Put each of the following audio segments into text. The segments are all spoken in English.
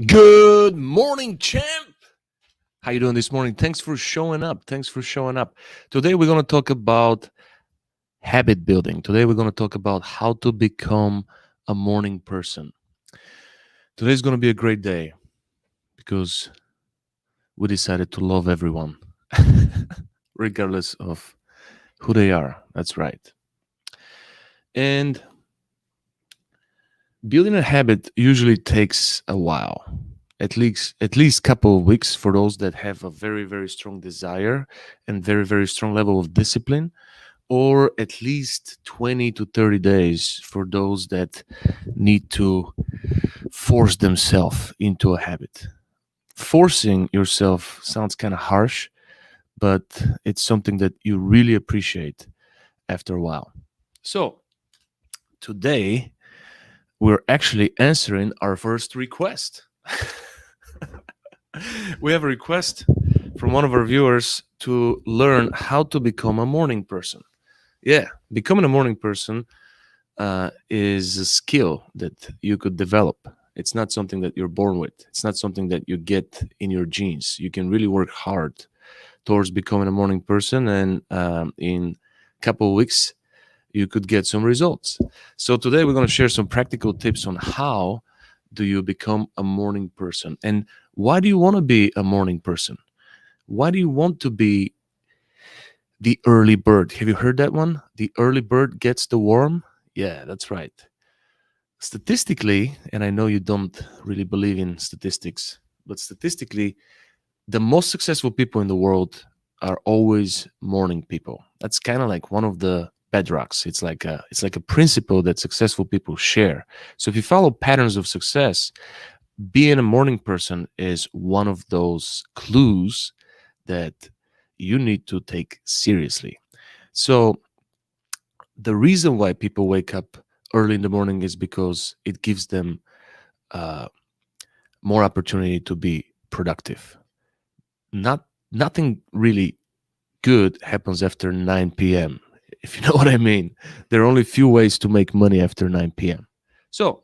Good morning, champ. How you doing this morning? Thanks for showing up. Today we're going to talk about habit building. Today we're going to talk about how to become a morning person. Today's going to be a great day because we decided to love everyone regardless of who they are. That's right. And building a habit usually takes a while. At least couple of weeks for those that have a very strong desire and very strong level of discipline, or at least 20 to 30 days for those that need to force themselves into a habit. Forcing yourself sounds kind of harsh, but it's something that you really appreciate after a while. So today we're actually answering our first request. We have a request from one of our viewers to learn how to become a morning person. Yeah, becoming a morning person is a skill that you could develop. It's not something that you're born with. It's not something that you get in your genes. You can really work hard towards becoming a morning person, and in a couple of weeks, you could get some results. So today we're going to share some practical tips on how do you become a morning person, and why do you want to be a morning person? Why do you want to be the early bird? Have you heard that one? The early bird gets the worm? Yeah, that's right. Statistically, and I know you don't really believe in statistics, but statistically, the most successful people in the world are always morning people. That's kind of like one of the bedrocks. It's like a principle that successful people share. So if you follow patterns of success, being a morning person is one of those clues that you need to take seriously. So the reason why people wake up early in the morning is because it gives them uh, more opportunity to be productive. Nothing really good happens after 9 p.m. If you know what I mean. There are only few ways to make money after 9 p.m. So,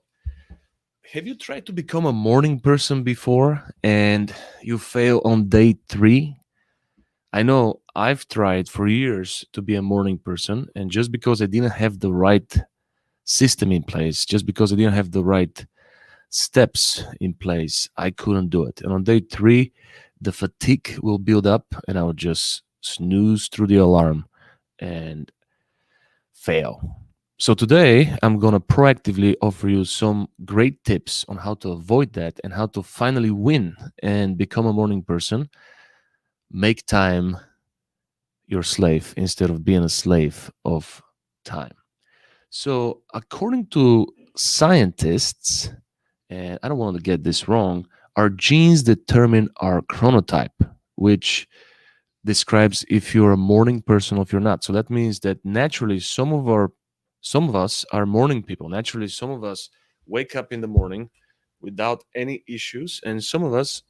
have you tried to become a morning person before and you fail on day 3? I know I've tried for years to be a morning person, and just because I didn't have the right system in place, just because I didn't have the right steps in place, I couldn't do it. And on day 3, the fatigue will build up and I would just snooze through the alarm and fail. So today, I'm going to proactively offer you some great tips on how to avoid that and how to finally win and become a morning person. Make time your slave instead of being a slave of time. So, according to scientists, and I don't want to get this wrong, our genes determine our chronotype, which describes if you're a morning person or if you're not. So that means that naturally some of us are morning people. Naturally, some of us wake up in the morning without any issues, and some of us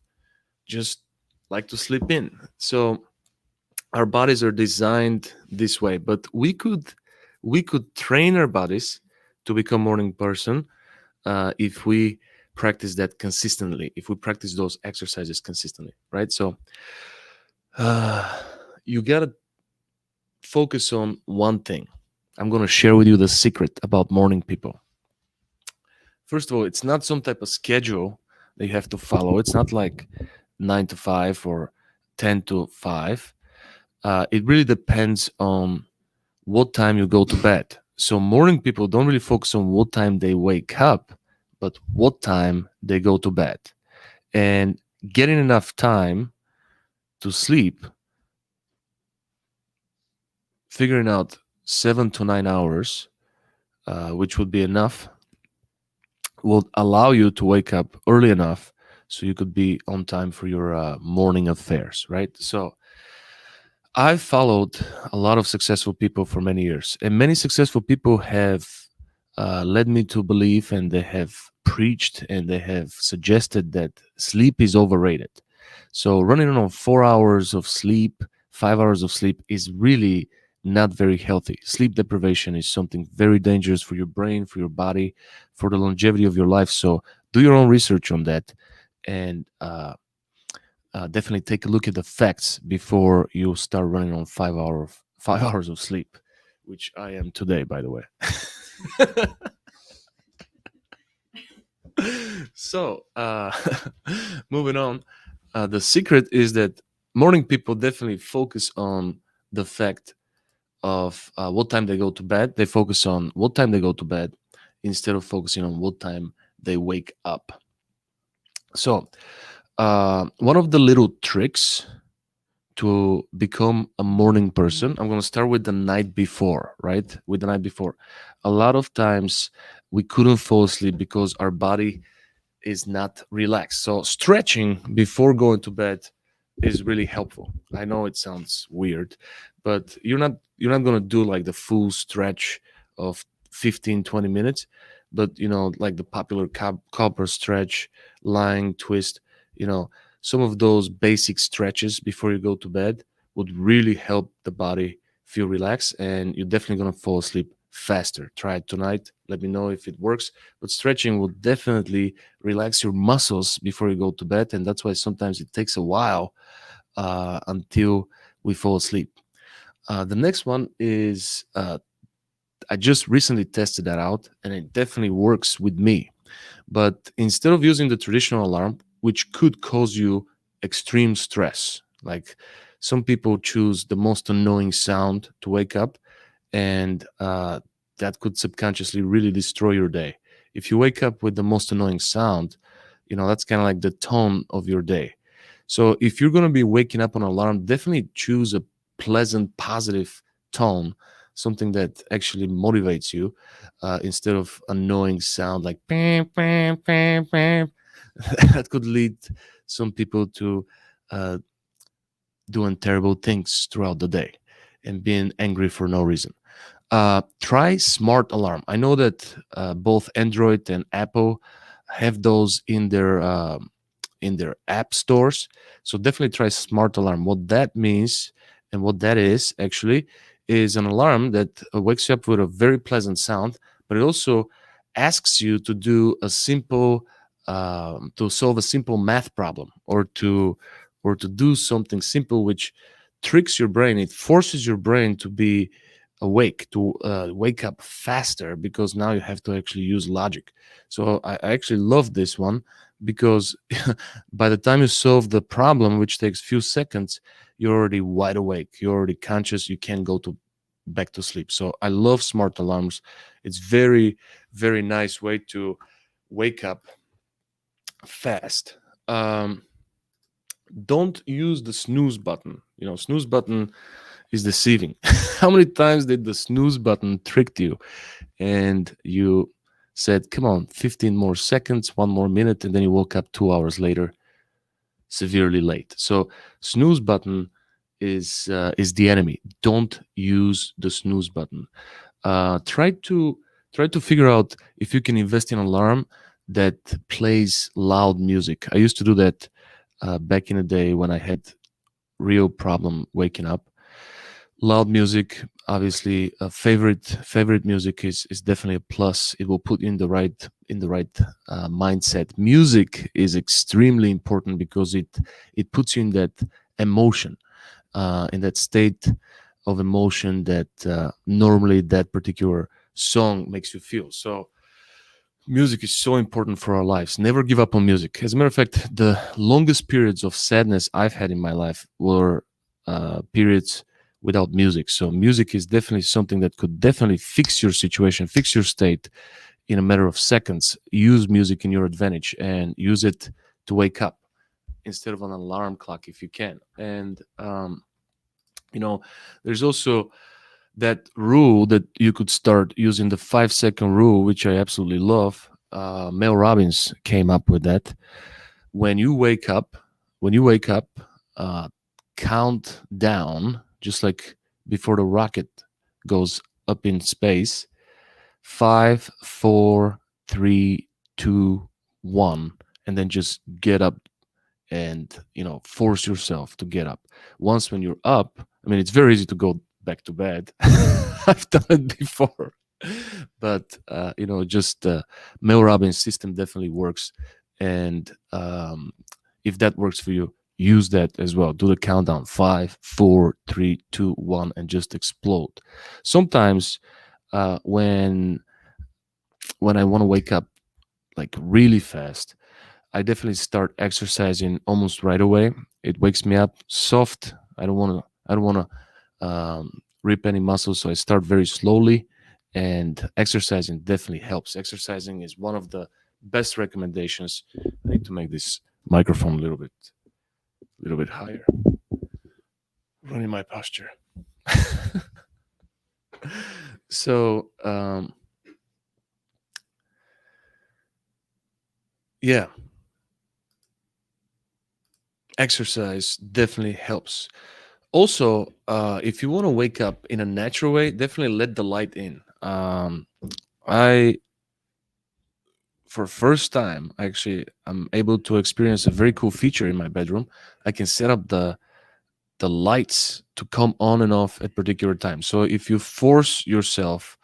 just like to sleep in. So our bodies are designed this way, but we could train our bodies to become morning person if we practice that consistently, if we practice those exercises consistently, right? So uh, you gotta focus on one thing. I'm gonna share with you the secret about morning people. First of all, it's not some type of schedule that you have to follow. It's not like 9 to 5 or 10 to 5. It really depends on what time you go to bed. So morning people don't really focus on what time they wake up, but what time they go to bed. And getting enough time to sleep, figuring out 7 to 9 hours, which would be enough, will allow you to wake up early enough so you could be on time for your morning affairs, right? So I've followed a lot of successful people for many years, and many successful people have led me to believe, and they have preached and they have suggested that sleep is overrated. So running on 4 hours of sleep, 5 hours of sleep is really not very healthy. Sleep deprivation is something very dangerous for your brain, for your body, for the longevity of your life. So do your own research on that and definitely take a look at the facts before you start running on 5 hours of sleep, which I am today, by the way. So, moving on, the secret is that morning people definitely focus on the fact of what time they go to bed. They focus on what time they go to bed instead of focusing on what time they wake up. So, one of the little tricks to become a morning person, I'm going to start with the night before, right? With the night before. A lot of times we couldn't fall asleep because our body is not relaxed. So stretching before going to bed is really helpful. I know it sounds weird, but you're not going to do like the full stretch of 15 20 minutes, but like the popular copper stretch, lying twist, you know, some of those basic stretches before you go to bed would really help the body feel relaxed, and you're definitely going to fall asleep faster. Try it tonight. Let me know if it works. But stretching will definitely relax your muscles before you go to bed, and that's why sometimes it takes a while until we fall asleep. The next one is I just recently tested that out, and it definitely works with me. But instead of using the traditional alarm, which could cause you extreme stress, like some people choose the most annoying sound to wake up, and that could subconsciously really destroy your day. If you wake up with the most annoying sound, that's kind of like the tone of your day. So if you're going to be waking up on alarm, definitely choose a pleasant, positive tone, something that actually motivates you, instead of annoying sound like bam, bam, bam, bam. That could lead some people to uh, doing terrible things throughout the day and being angry for no reason. Try smart alarm. I know that both Android and Apple have those in their app stores. So definitely try smart alarm. What that means and what that is actually is an alarm that wakes you up with a very pleasant sound, but it also asks you to do a simple to solve a simple math problem, or to do something simple which tricks your brain. It forces your brain to be awake, to wake up faster, because now you have to actually use logic. So I actually love this one, because by the time you solve the problem, which takes few seconds, you're already wide awake, you're already conscious, you can't go to back to sleep. So I love smart alarms. It's very, very nice way to wake up fast. Don't use the snooze button. Snooze button is deceiving. How many times did the snooze button tricked you, and you said, come on, 15 more seconds, one more minute, and then you woke up 2 hours later, severely late? So snooze button is the enemy. Don't use the snooze button. Try to figure out if you can invest in an alarm that plays loud music. I used to do that back in the day when I had real problem waking up. Loud music, obviously, favorite music is definitely a plus. It will put you in the right mindset. Music is extremely important because it puts you in that emotion, in that state of emotion that normally that particular song makes you feel. So music is so important for our lives. Never give up on music. As a matter of fact, the longest periods of sadness I've had in my life were periods without music. So music is definitely something that could definitely fix your situation, fix your state in a matter of seconds. Use music in your advantage and use it to wake up instead of an alarm clock if you can. And there's also that rule that you could start using, the 5 second rule, which I absolutely love. Mel Robbins came up with that. When you wake up, uh, count down, just like before the rocket goes up in space. 5, 4, 3, 2, 1, and then just get up, and force yourself to get up. Once when you're up, I mean, it's very easy to go back to bed. I've done it before, but just Mel Robbins system definitely works, And if that works for you, use that as well. Do the countdown: five, four, three, two, one, and just explode. Sometimes when I want to wake up like really fast, I definitely start exercising almost right away. It wakes me up soft. I don't want to rip any muscles, so I start very slowly. And exercising definitely helps. Exercising is one of the best recommendations. I need to make this microphone a little bit higher. Running my posture. So yeah, exercise definitely helps. Also, if you want to wake up in a natural way, definitely let the light in. I, for first time, actually, I'm able to experience a very cool feature in my bedroom. I can set up the lights to come on and off at particular times. So if you force yourself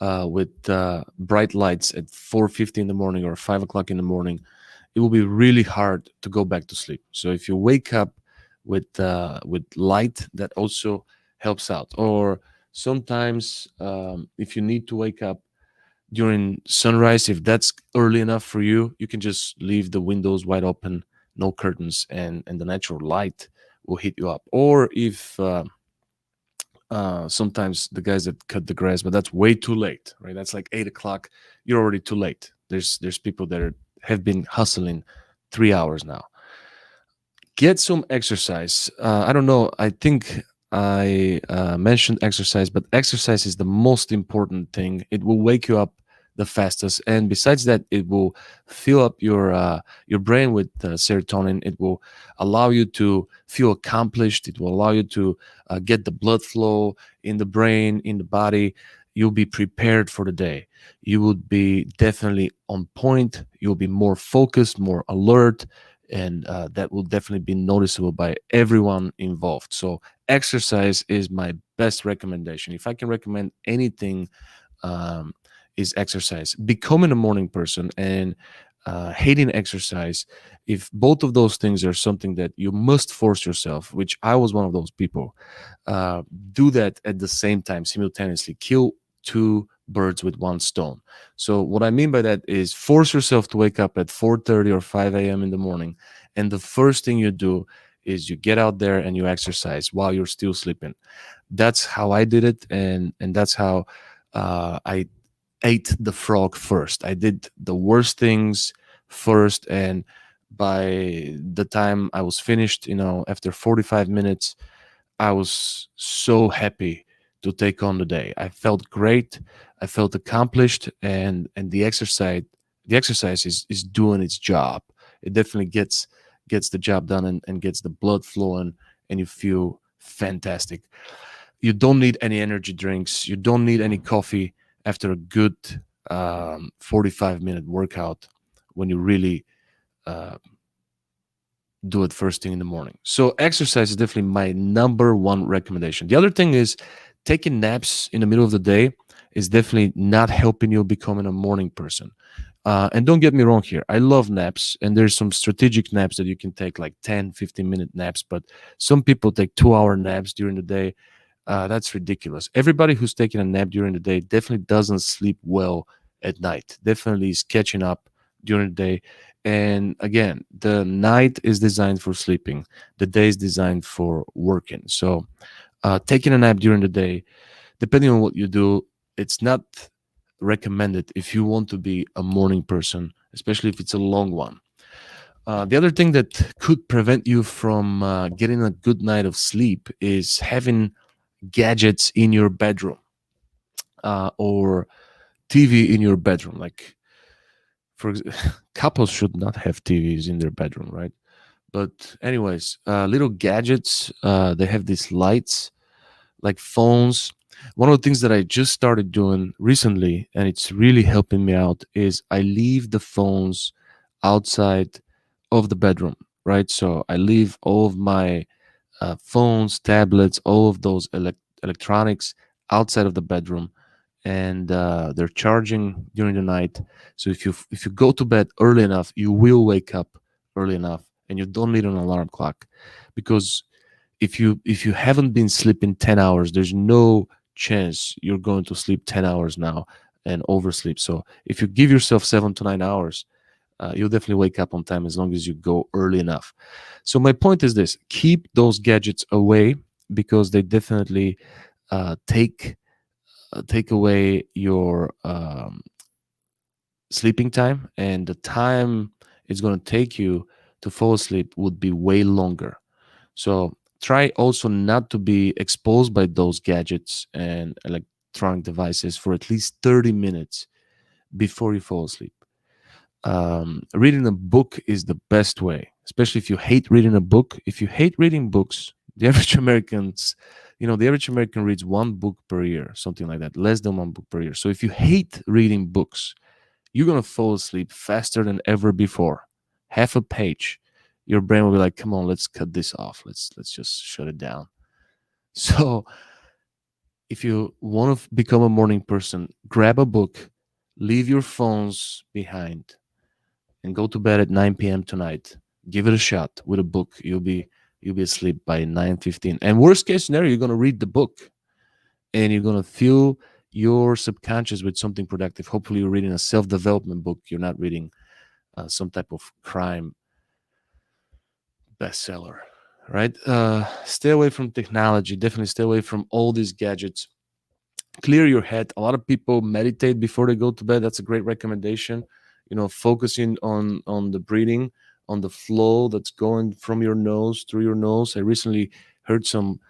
with bright lights at 4:50 in the morning or 5 o'clock in the morning, it will be really hard to go back to sleep. So if you wake up with light, that also helps out. Or sometimes if you need to wake up during sunrise, if that's early enough for you, you can just leave the windows wide open, no curtains, and the natural light will hit you up. Or if sometimes the guys that cut the grass, but that's way too late, right? That's like 8 o'clock. You're already too late. There's people that have been hustling 3 hours now. Get some exercise. I don't know. I think I mentioned exercise, but exercise is the most important thing. It will wake you up the fastest, and besides that, it will fill up your brain with serotonin. It will allow you to feel accomplished. It will allow you to get the blood flow in the brain, in the body. You'll be prepared for the day. You would be definitely on point. You'll be more focused, more alert, and that will definitely be noticeable by everyone involved. So exercise is my best recommendation. If I can recommend anything, um, is exercise. Becoming a morning person and hating exercise, if both of those things are something that you must force yourself, which I was one of those people, uh, do that at the same time, simultaneously. Kill two birds with one stone. So what I mean by that is force yourself to wake up at 4:30 or 5 a.m. in the morning, and the first thing you do is you get out there and you exercise while you're still sleeping. That's how I did it, and that's how I ate the frog first. I did the worst things first, and by the time I was finished, after 45 minutes, I was so happy to take on the day. I felt great. I felt accomplished, and the exercise is doing its job. It definitely gets the job done, and gets the blood flowing, and you feel fantastic. You don't need any energy drinks. You don't need any coffee after a good 45-minute workout when you really uh, do it first thing in the morning. So exercise is definitely my number one recommendation. The other thing is taking naps in the middle of the day is definitely not helping you becoming a morning person. And don't get me wrong here. I love naps, and there's some strategic naps that you can take, like 10, 15-minute naps. But some people take 2-hour naps during the day. That's ridiculous. Everybody who's taking a nap during the day definitely doesn't sleep well at night. Definitely is catching up during the day. And again, the night is designed for sleeping. The day is designed for working. So, taking a nap during the day, depending on what you do, it's not recommended if you want to be a morning person, especially if it's a long one. The other thing that could prevent you from getting a good night of sleep is having gadgets in your bedroom, or TV in your bedroom. Like, couples should not have TVs in their bedroom, right? But anyways, little gadgets. They have these lights, like phones. One of the things that I just started doing recently, and it's really helping me out, is I leave the phones outside of the bedroom, right? So I leave all of my phones, tablets, all of those electronics outside of the bedroom, and they're charging during the night. So if you go to bed early enough, you will wake up early enough, and you don't need an alarm clock, because if you haven't been sleeping 10 hours, there's no chance you're going to sleep 10 hours now and oversleep. So if you give yourself 7 to 9 hours, you'll definitely wake up on time as long as you go early enough. So my point is this: keep those gadgets away, because they definitely take away your sleeping time, and the time it's going to take you to fall asleep would be way longer. So try also not to be exposed by those gadgets and electronic devices for at least 30 minutes before you fall asleep. Reading a book is the best way, especially if you hate reading a book. If you hate reading books, the average the average American reads one book per year, something like that, less than one book per year. So if you hate reading books, you're gonna fall asleep faster than ever before. Half a page, your brain will be like, "Come on, let's cut this off. Let's just shut it down." So if you want to become a morning person, grab a book, leave your phones behind, and go to bed at 9 p.m. tonight. Give it a shot with a book. You'll be asleep by 9:15. And worst case scenario, you're gonna read the book, and you're gonna fill your subconscious with something productive. Hopefully, you're reading a self-development book. You're not reading some type of crime bestseller, right? Stay away from technology. Definitely stay away from all these gadgets. Clear your head. A lot of people meditate before they go to bed. That's a great recommendation. Focusing on the breathing, on the flow that's going from your nose through your nose. I recently heard some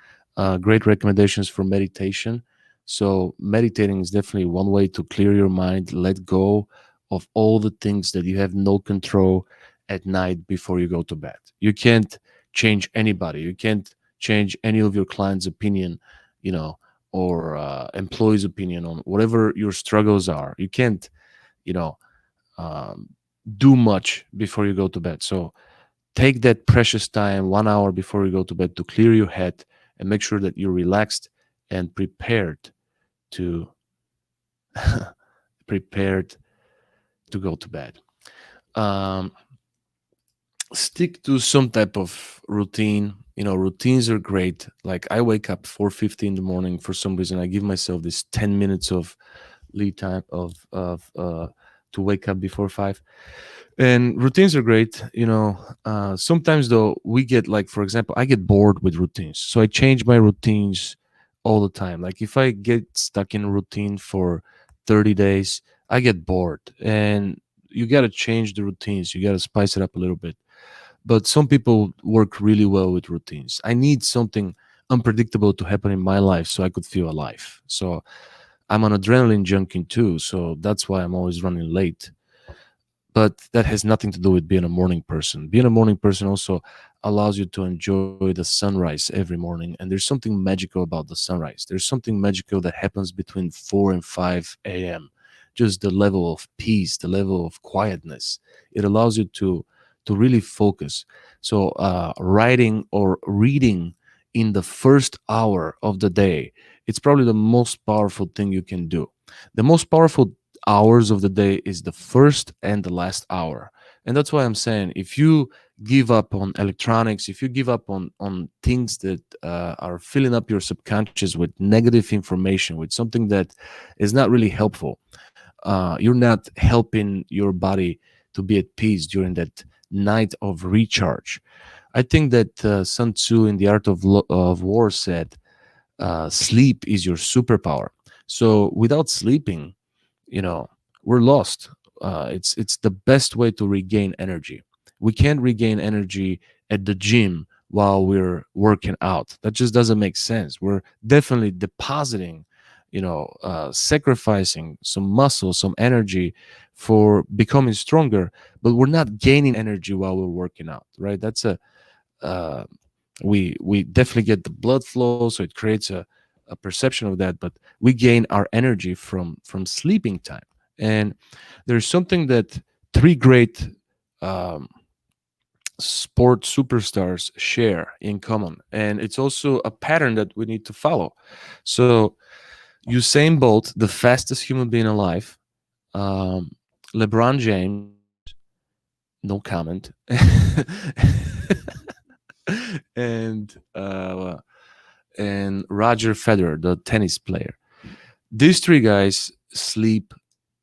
great recommendations for meditation. So meditating is definitely one way to clear your mind, let go of all the things that you have no control at night before you go to bed. You can't change anybody. You can't change any of your clients' opinion, you know, or employees' opinion on whatever your struggles are. You can't, you know, um, do much before you go to bed. So take that precious time, 1 hour before you go to bed, to clear your head and make sure that you're relaxed and to prepared to go to bed. Um, Stick to some type of routine. Routines are great. Like, I wake up 4:50 in the morning. For some reason, I give myself this 10 minutes of lead time of to wake up before 5. And routines are great. Sometimes though, we get, like, for example, I get bored with routines, so I change my routines all the time. Like, if I get stuck in a routine for 30 days, I get bored. And you got to change the routines, you got to spice it up a little bit. But some people work really well with routines. I need something unpredictable to happen in my life so I could feel alive. So I'm an adrenaline junkie too, so that's why I'm always running late. But that has nothing to do with being a morning person. Being a morning person also allows you to enjoy the sunrise every morning. And there's something magical about the sunrise. There's something magical that happens between 4 and 5 a.m. Just the level of peace, the level of quietness. It allows you to really focus. So writing or reading in the first hour of the day, it's probably the most powerful thing you can do. The most powerful hours of the day is the first and the last hour. And that's why I'm saying, if you give up on electronics, if you give up on things that are filling up your subconscious with negative information, with something that is not really helpful, you're not helping your body to be at peace during that night of recharge. I think that Sun Tzu in the Art of War said, sleep is your superpower. So without sleeping, you know we're lost. It's the best way to regain energy. We can't regain energy at the gym while we're working out. That just doesn't make sense. We're definitely depositing, sacrificing some muscle, some energy for becoming stronger, but we're not gaining energy while we're working out, right? That's a uh, we definitely get the blood flow, so it creates a perception of that, but we gain our energy from sleeping time. And there's something that three great um, sport superstars share in common, and it's also a pattern that we need to follow. So Usain Bolt, the fastest human being alive. Um, LeBron James, no comment. and Roger Federer, the tennis player. These three guys sleep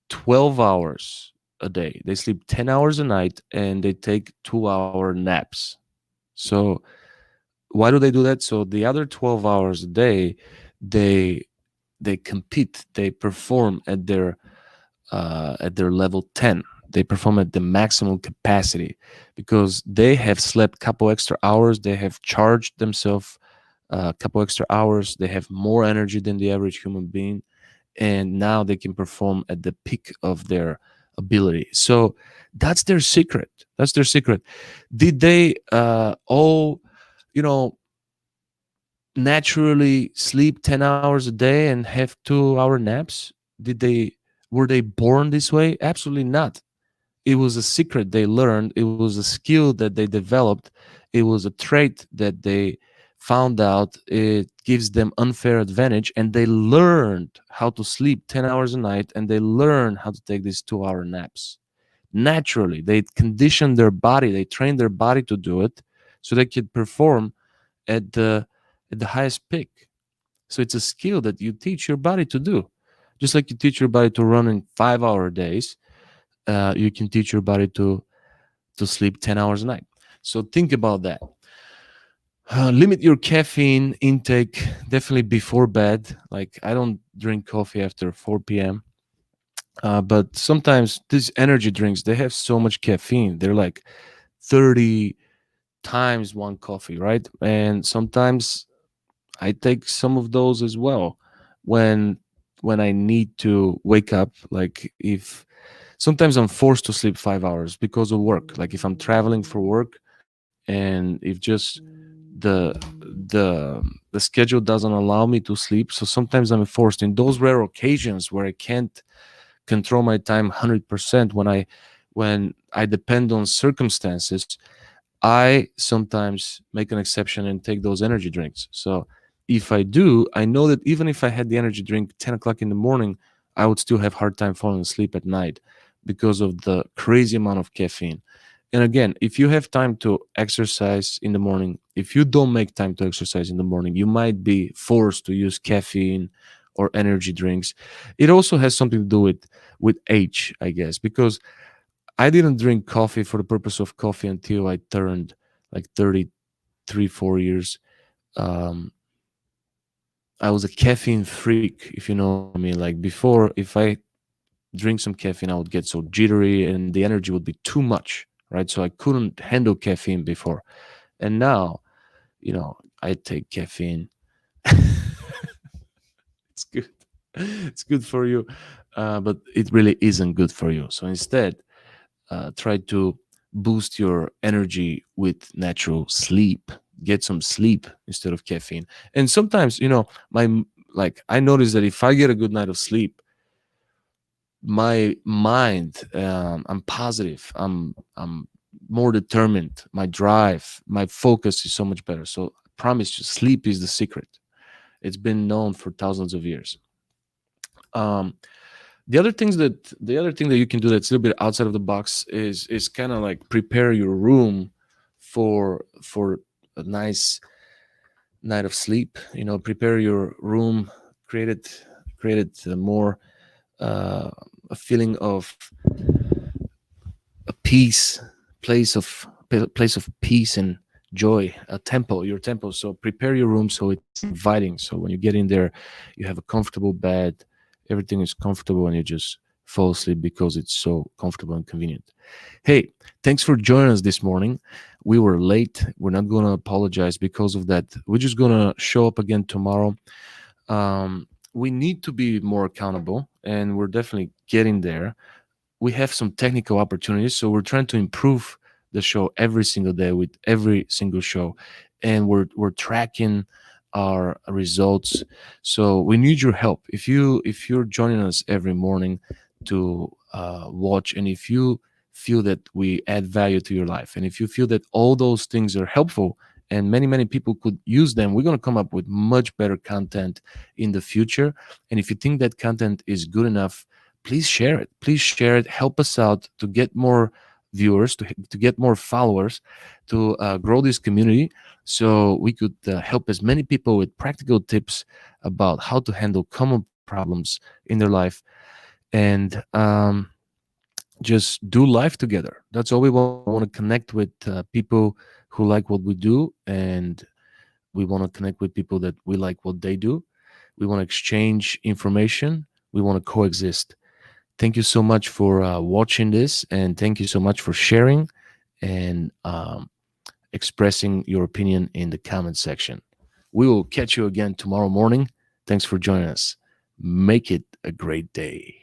12 hours a day. They sleep 10 hours a night and they take 2-hour naps. So why do they do that? So the other 12 hours a day, they they compete, they perform at their level 10. They perform at the maximum capacity because they have slept a couple extra hours, they have charged themselves a couple extra hours, they have more energy than the average human being, and now they can perform at the peak of their ability. So that's their secret. That's their secret. Did they all, you know, naturally sleep 10 hours a day and have 2-hour naps? Did they Were they born this way? Absolutely not. It was a secret they learned, it was a skill that they developed, it was a trait that they found out. It gives them unfair advantage, and they learned how to sleep 10 hours a night, and they learned how to take these 2-hour naps naturally. They conditioned their body, they trained their body to do it so they could perform at the highest peak. So it's a skill that you teach your body to do, just like you teach your body to run in 5-hour days. You can teach your body to sleep 10 hours a night. So think about that. Limit your caffeine intake definitely before bed. Like, I don't drink coffee after 4 p.m. But sometimes these energy drinks, they have so much caffeine. They're like 30 times one coffee, right? And sometimes I take some of those as well when I need to wake up. Like, if sometimes I'm forced to sleep 5 hours because of work. Like, if I'm traveling for work, and if just the the schedule doesn't allow me to sleep, so sometimes I'm forced in those rare occasions where I can't control my time 100%, when I depend on circumstances. I sometimes make an exception and take those energy drinks. So if I do, I know that even if I had the energy drink 10 o'clock in the morning, I would still have hard time falling asleep at night because of the crazy amount of caffeine. And again, if you have time to exercise in the morning, if you don't make time to exercise in the morning, you might be forced to use caffeine or energy drinks. It also has something to do with age, I guess, because I didn't drink coffee for the purpose of coffee until I turned like 33, 4 years. Um, I was a caffeine freak, if you know what I mean. Like, before, if I drink some caffeine, I would get so jittery and the energy would be too much, right? So I couldn't handle caffeine before. And now, I take caffeine. It's good. It's good for you, but it really isn't good for you. So instead, try to boost your energy with natural sleep. Get some sleep instead of caffeine. And sometimes, I notice that if I get a good night of sleep, my mind, I'm positive, I'm more determined, my drive, my focus is so much better. So I promise you, sleep is the secret. It's been known for thousands of years. um the other thing that you can do that's a little bit outside of the box is kind of like prepare your room for a nice night of sleep. Prepare your room, create it more, uh, a feeling of a peace, place of peace and joy, a temple, your temple. So prepare your room so it's inviting. So when you get in there, you have a comfortable bed, everything is comfortable, and you just fall asleep because it's so comfortable and convenient. Hey, thanks for joining us this morning. We were late. We're not going to apologize because of that. We're just going to show up again tomorrow. We need to be more accountable, and we're definitely getting there. We have some technical opportunities, so we're trying to improve the show every single day with every single show, and we're tracking our results. So we need your help. If you're joining us every morning to watch, and if you feel that we add value to your life, and if you feel that all those things are helpful and many people could use them. We're going to come up with much better content in the future. And if you think that content is good enough, please share it. Please share it. Help us out to get more viewers, to get more followers, to grow this community, so we could help as many people with practical tips about how to handle common problems in their life, and just do life together. That's all we want. We want to connect with people who like what we do, and we want to connect with people that we like what they do. We want to exchange information. We want to coexist. Thank you so much for watching this, and thank you so much for sharing and expressing your opinion in the comment section. We will catch you again tomorrow morning. Thanks for joining us. Make it a great day.